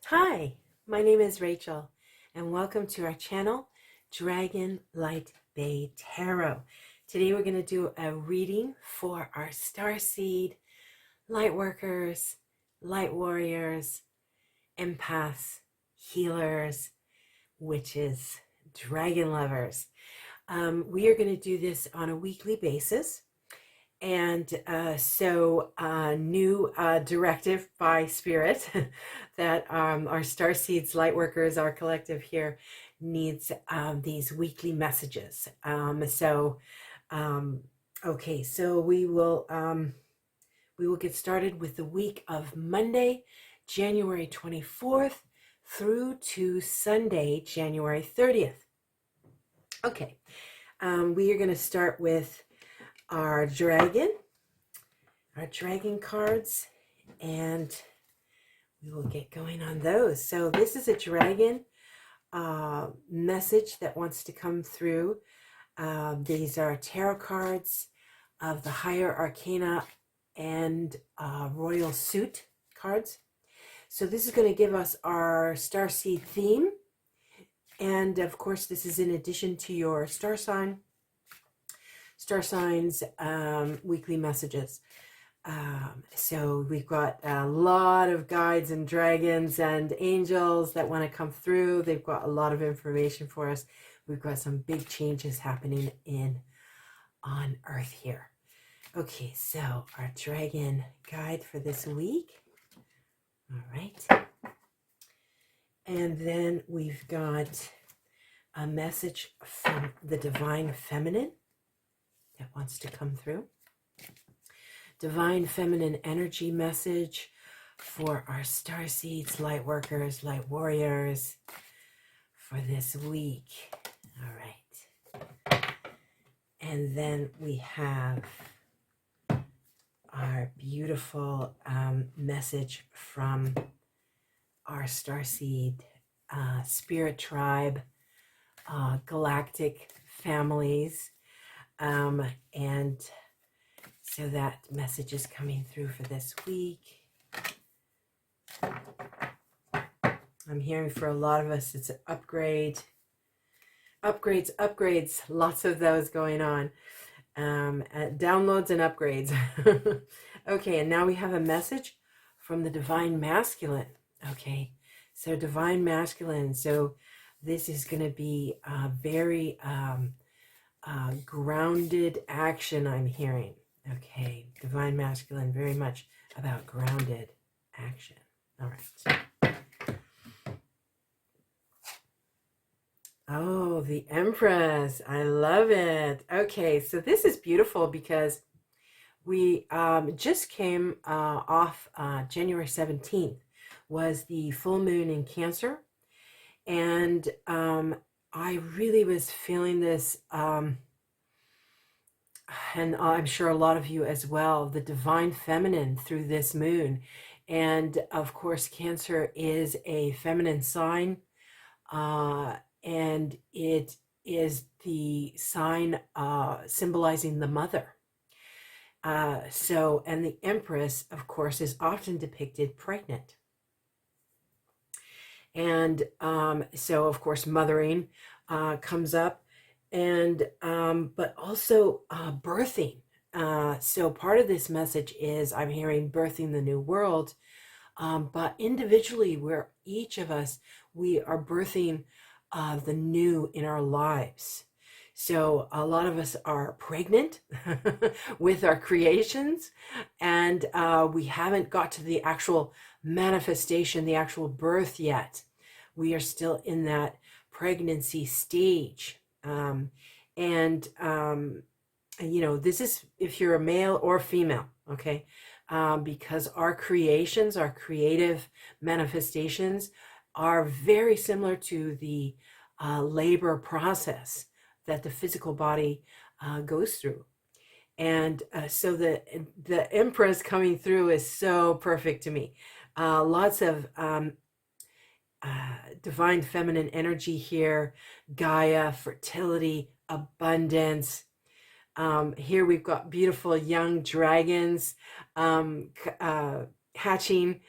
Hi, my name is Rachel, and welcome to our channel, Dragon Light Bay Tarot. Today we're going to do a reading for our Starseed, Lightworkers, Light Warriors, Empaths, Healers, Witches, Dragon Lovers. We are going to do this on a weekly basis. And new directive by Spirit that our Starseeds Lightworkers, our collective here, needs these weekly messages. Okay, so we will get started with the week of Monday, January 24th through to Sunday, January 30th. Okay, we are going to start with our dragon cards, and we will get going on those. So this is a dragon message that wants to come through. These are tarot cards of the higher arcana and royal suit cards. So this is going to give us our starseed theme, and of course this is in addition to your star signs weekly messages. So we've got a lot of guides and dragons and angels that want to come through. They've got a lot of information for us. We've got some big changes happening on Earth here. Okay, so our dragon guide for this week. All right. And then we've got a message from the Divine Feminine that wants to come through. Divine Feminine energy message for our Starseeds, Lightworkers, Light Warriors for this week. All right. And then we have our beautiful message from our Starseed Spirit Tribe, galactic families. And so that message is coming through for this week. I'm hearing for a lot of us, it's an upgrades, lots of those going on. Downloads and upgrades. Okay, and now we have a message from the Divine Masculine. Okay, so Divine Masculine. So this is going to be a very grounded action, I'm hearing. Okay, Divine Masculine, very much about grounded action. All right. Oh, the Empress. I love it. Okay, so this is beautiful because we just came off January 17th was the full moon in Cancer. And I really was feeling this, and I'm sure a lot of you as well, the Divine Feminine through this moon. And of course, Cancer is a feminine sign, and it is the sign symbolizing the mother. And the Empress, of course, is often depicted pregnant. And so, of course, mothering comes up, and but also birthing. So part of this message is I'm hearing birthing the new world, but individually, where each of us, we are birthing the new in our lives. So a lot of us are pregnant with our creations, and we haven't got to the actual manifestation, the actual birth yet. We are still in that pregnancy stage. This is if you're a male or female, okay? Because our creations, our creative manifestations are very similar to the labor process that the physical body goes through. And so the Empress coming through is so perfect to me. Lots of Divine Feminine energy here, Gaia, fertility, abundance. Here we've got beautiful young dragons hatching,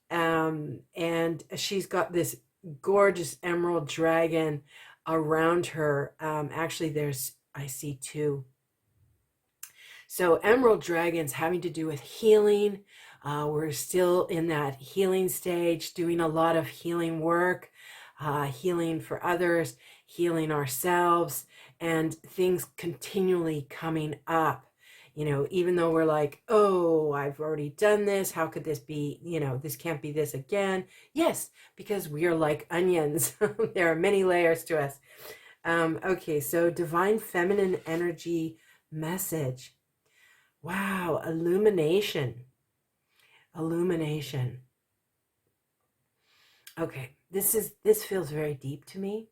and and she's got this gorgeous emerald dragon around her. Actually, I see two. So emerald dragons having to do with healing. We're still in that healing stage, doing a lot of healing work, healing for others, healing ourselves, and things continually coming up. You know, even though we're like, oh, I've already done this. How could this be? You know, this can't be this again. Yes, because we are like onions. There are many layers to us. Okay, so divine feminine energy message. Wow, illumination. Illumination. Okay, this feels very deep to me.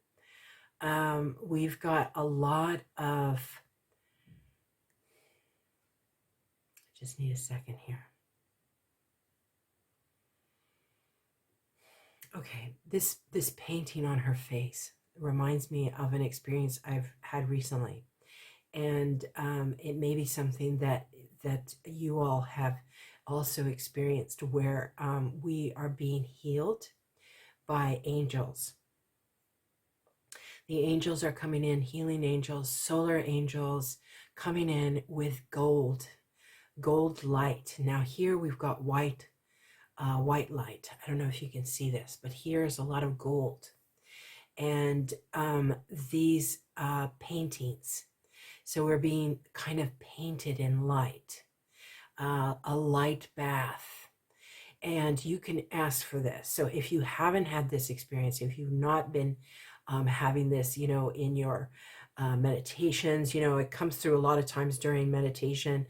We've got a lot of, just need a second here. Okay, this painting on her face reminds me of an experience I've had recently. And it may be something that you all have also experienced, where we are being healed by angels. The angels are coming in, healing angels, solar angels, coming in with gold light. Now here we've got white light. I don't know if you can see this, but here's a lot of gold. And these paintings, so we're being kind of painted in light, a light bath. And you can ask for this. So if you haven't had this experience, if you've not been having this, you know, in your meditations, you know, it comes through a lot of times during meditation,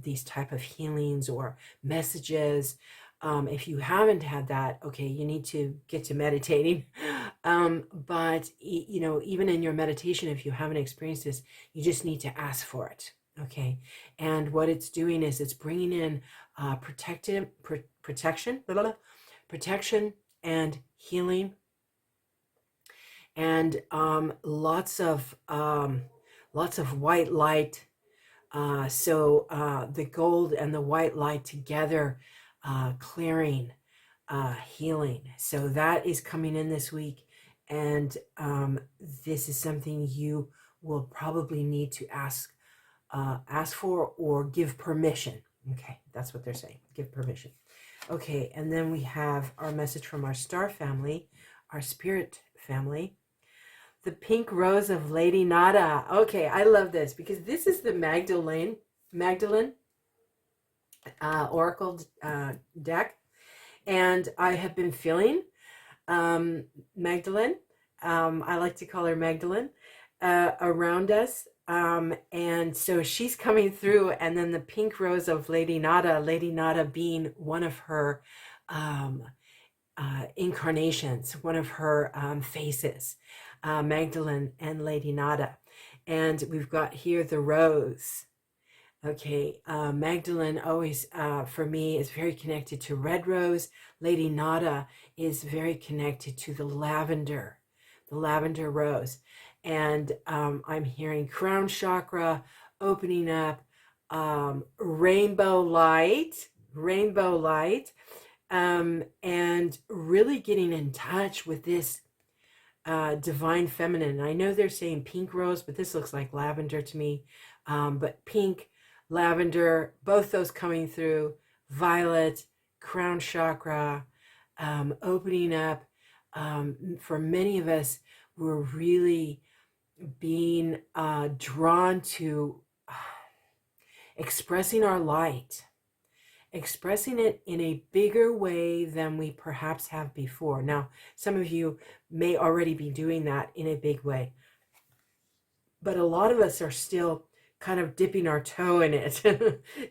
these type of healings or messages. If you haven't had that, okay, you need to get to meditating. But, you know, even in your meditation, if you haven't experienced this, you just need to ask for it. Okay. And what it's doing is it's bringing in protection and healing, and lots of white light. So the gold and the white light together, clearing, healing. So that is coming in this week. And this is something you will probably need to ask for or give permission. Okay, that's what they're saying. Give permission. Okay, and then we have our message from our star family, our spirit family. The pink rose of Lady Nada. Okay, I love this because this is the Magdalene Oracle deck. And I have been feeling Magdalene. I like to call her Magdalene around us. And so she's coming through, and then the pink rose of Lady Nada being one of her incarnations, one of her faces, Magdalene and Lady Nada. And we've got here the rose. Okay, Magdalene always, for me, is very connected to red rose. Lady Nada is very connected to the lavender rose. And I'm hearing crown chakra opening up, rainbow light, and really getting in touch with this divine feminine. I know they're saying pink rose, but this looks like lavender to me. But pink, lavender, both those coming through, violet, crown chakra, opening up. For many of us, we're really being drawn to expressing our light, expressing it in a bigger way than we perhaps have before. Now, some of you may already be doing that in a big way, but a lot of us are still kind of dipping our toe in it.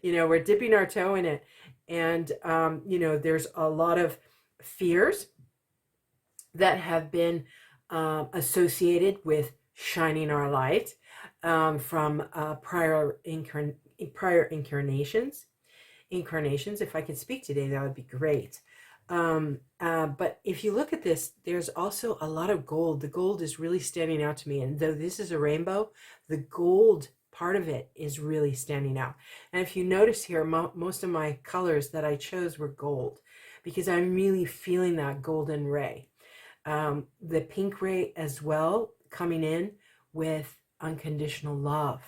You know, we're dipping our toe in it. And, you know, there's a lot of fears that have been associated with shining our light from prior incarnations. If I could speak today, that would be great. But if you look at this, there's also a lot of gold. The gold is really standing out to me. And though this is a rainbow, the gold part of it is really standing out. And if you notice here, most of my colors that I chose were gold, because I'm really feeling that golden ray. The pink ray as well, coming in with unconditional love.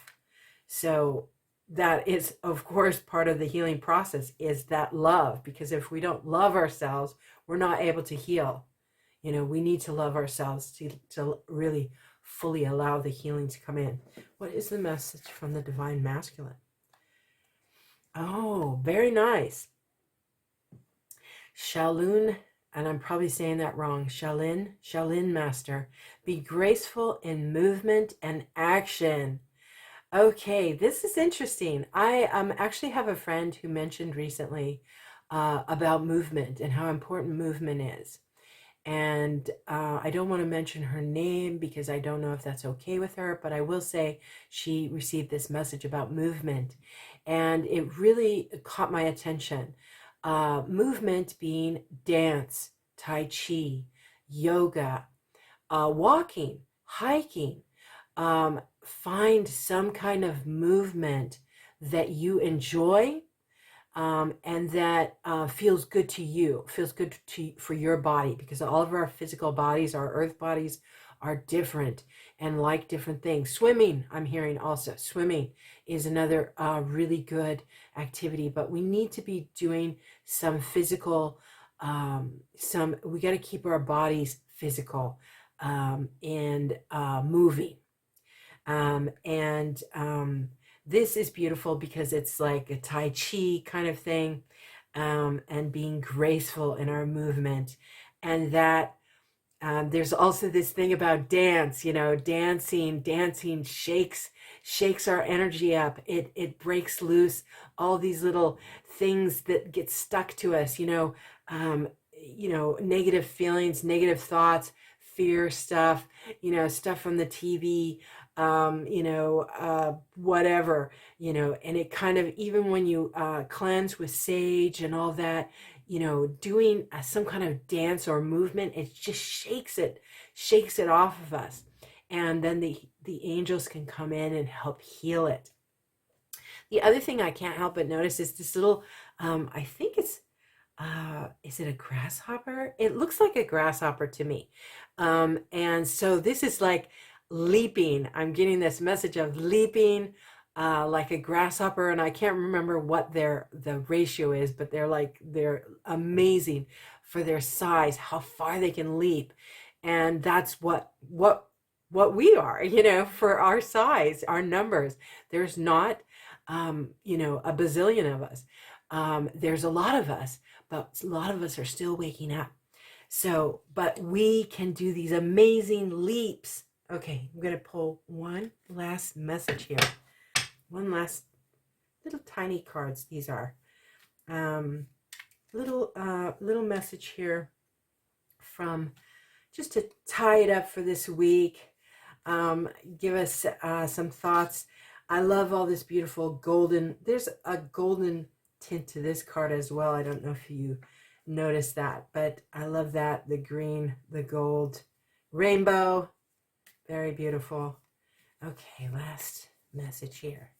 So that is, of course, part of the healing process, is that love, because if we don't love ourselves, we're not able to heal. You know, we need to love ourselves to really fully allow the healing to come in. What is the message from the Divine Masculine? Oh, very nice. Shalun, and I'm probably saying that wrong, Shalin Master, be graceful in movement and action. Okay, this is interesting. I actually have a friend who mentioned recently about movement and how important movement is. And I don't want to mention her name because I don't know if that's okay with her, but I will say she received this message about movement, and it really caught my attention. Movement being dance, tai chi, yoga, walking, hiking. Find some kind of movement that you enjoy, and that feels good to you, feels good for your body, because all of our physical bodies, our earth bodies, are different and like different things. Swimming, I'm hearing also. Swimming is another really good activity, but we need to be doing some physical, we got to keep our bodies physical and moving. This is beautiful because it's like a Tai Chi kind of thing, and being graceful in our movement. And that there's also this thing about dance, you know, dancing shakes our energy up. It breaks loose all these little things that get stuck to us, negative feelings, negative thoughts, fear stuff, stuff from the TV, whatever, and it kind of, even when you cleanse with sage and all that, doing some kind of dance or movement, it just shakes it off of us. And then the angels can come in and help heal it. The other thing I can't help but notice is this little, I think it's, is it a grasshopper? It looks like a grasshopper to me. And so this is like leaping. I'm getting this message of leaping like a grasshopper, and I can't remember what the ratio is, but they're amazing for their size, how far they can leap. And that's what we are, for our size, our numbers. There's not a bazillion of us. There's a lot of us, but a lot of us are still waking up. So, but we can do these amazing leaps. Okay, I'm going to pull one last message here. One last little tiny cards. These are little message here from, just to tie it up for this week. Give us some thoughts. I love all this beautiful golden. There's a golden tint to this card as well. I don't know if you notice that, but I love that. The green, the gold, rainbow, very beautiful. Okay, last message here.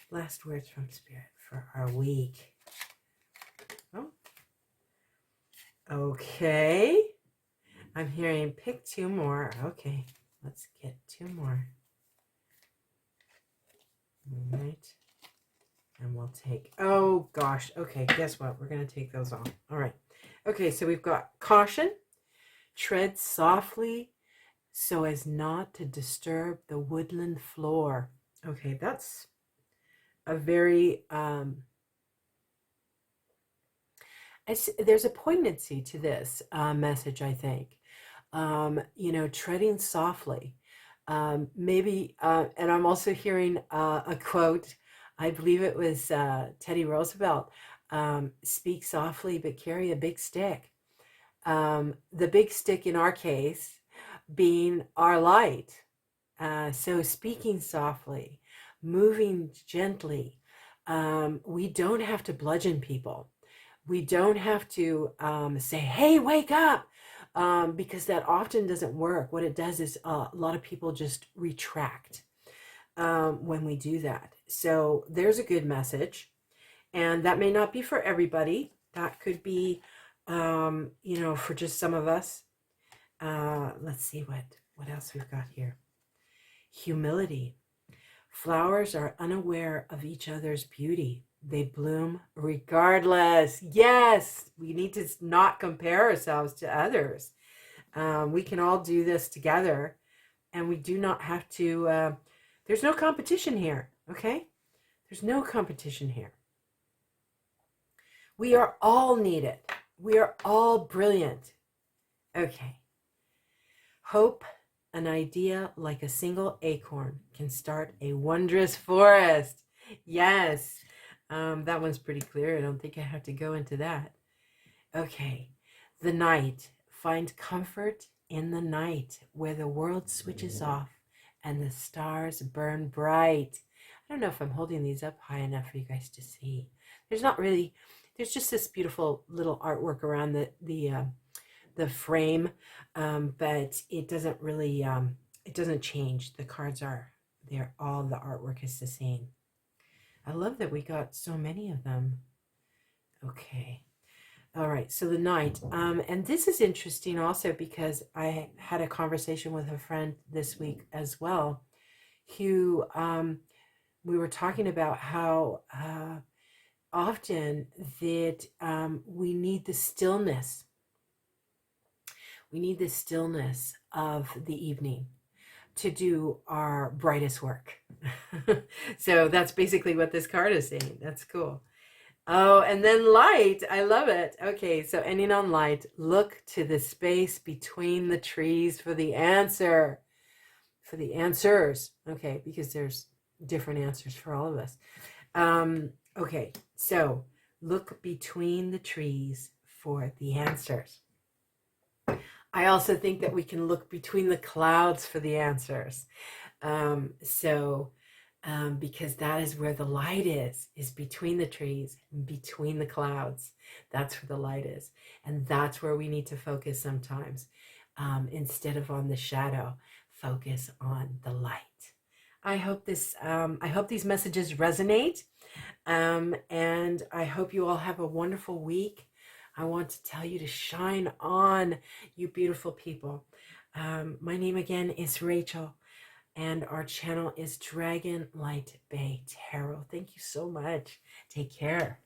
Last words from Spirit for our week. Oh, okay. I'm hearing pick two more. Okay, let's get two more. All right. And we'll take, oh gosh, okay, guess what? We're going to take those off. All right. Okay, so we've got caution, tread softly so as not to disturb the woodland floor. Okay, that's a very, there's a poignancy to this message, I think. Treading softly. Maybe, and I'm also hearing a quote, I believe it was Teddy Roosevelt, speak softly but carry a big stick. The big stick in our case being our light. So speaking softly, moving gently. We don't have to bludgeon people. We don't have to say, hey, wake up, because that often doesn't work. What it does is a lot of people just retract when we do that. So there's a good message. And that may not be for everybody. That could be You know, for just some of us. Let's see what else we've got here. Humility. Flowers are unaware of each other's beauty. They bloom regardless. Yes, we need to not compare ourselves to others. We can all do this together, and we do not have to. There's no competition here, okay? There's no competition here. We are all needed. We are all brilliant. Okay. Hope, an idea like a single acorn can start a wondrous forest. Yes. That one's pretty clear. I don't think I have to go into that. Okay. The night. Find comfort in the night where the world switches off and the stars burn bright. I don't know if I'm holding these up high enough for you guys to see. There's just this beautiful little artwork around the frame, but it doesn't really, it doesn't change. The cards all the artwork is the same. I love that we got so many of them. Okay. All right, so the night, and this is interesting also because I had a conversation with a friend this week as well, who we were talking about how often that we need the stillness. We need the stillness of the evening to do our brightest work. So that's basically what this card is saying. That's cool. Oh, and then light. I love it. Okay, so ending on light. Look to the space between the trees for the answer. For the answers. Okay, because there's different answers for all of us. Okay, so look between the trees for the answers. I also think that we can look between the clouds for the answers. Because that is where the light is between the trees, between the clouds. That's where the light is. And that's where we need to focus sometimes. Instead of on the shadow, focus on the light. I hope these messages resonate. And I hope you all have a wonderful week. I want to tell you to shine on, you beautiful people. My name again is Rachel. And our channel is Dragon Light Bay Tarot. Thank you so much. Take care.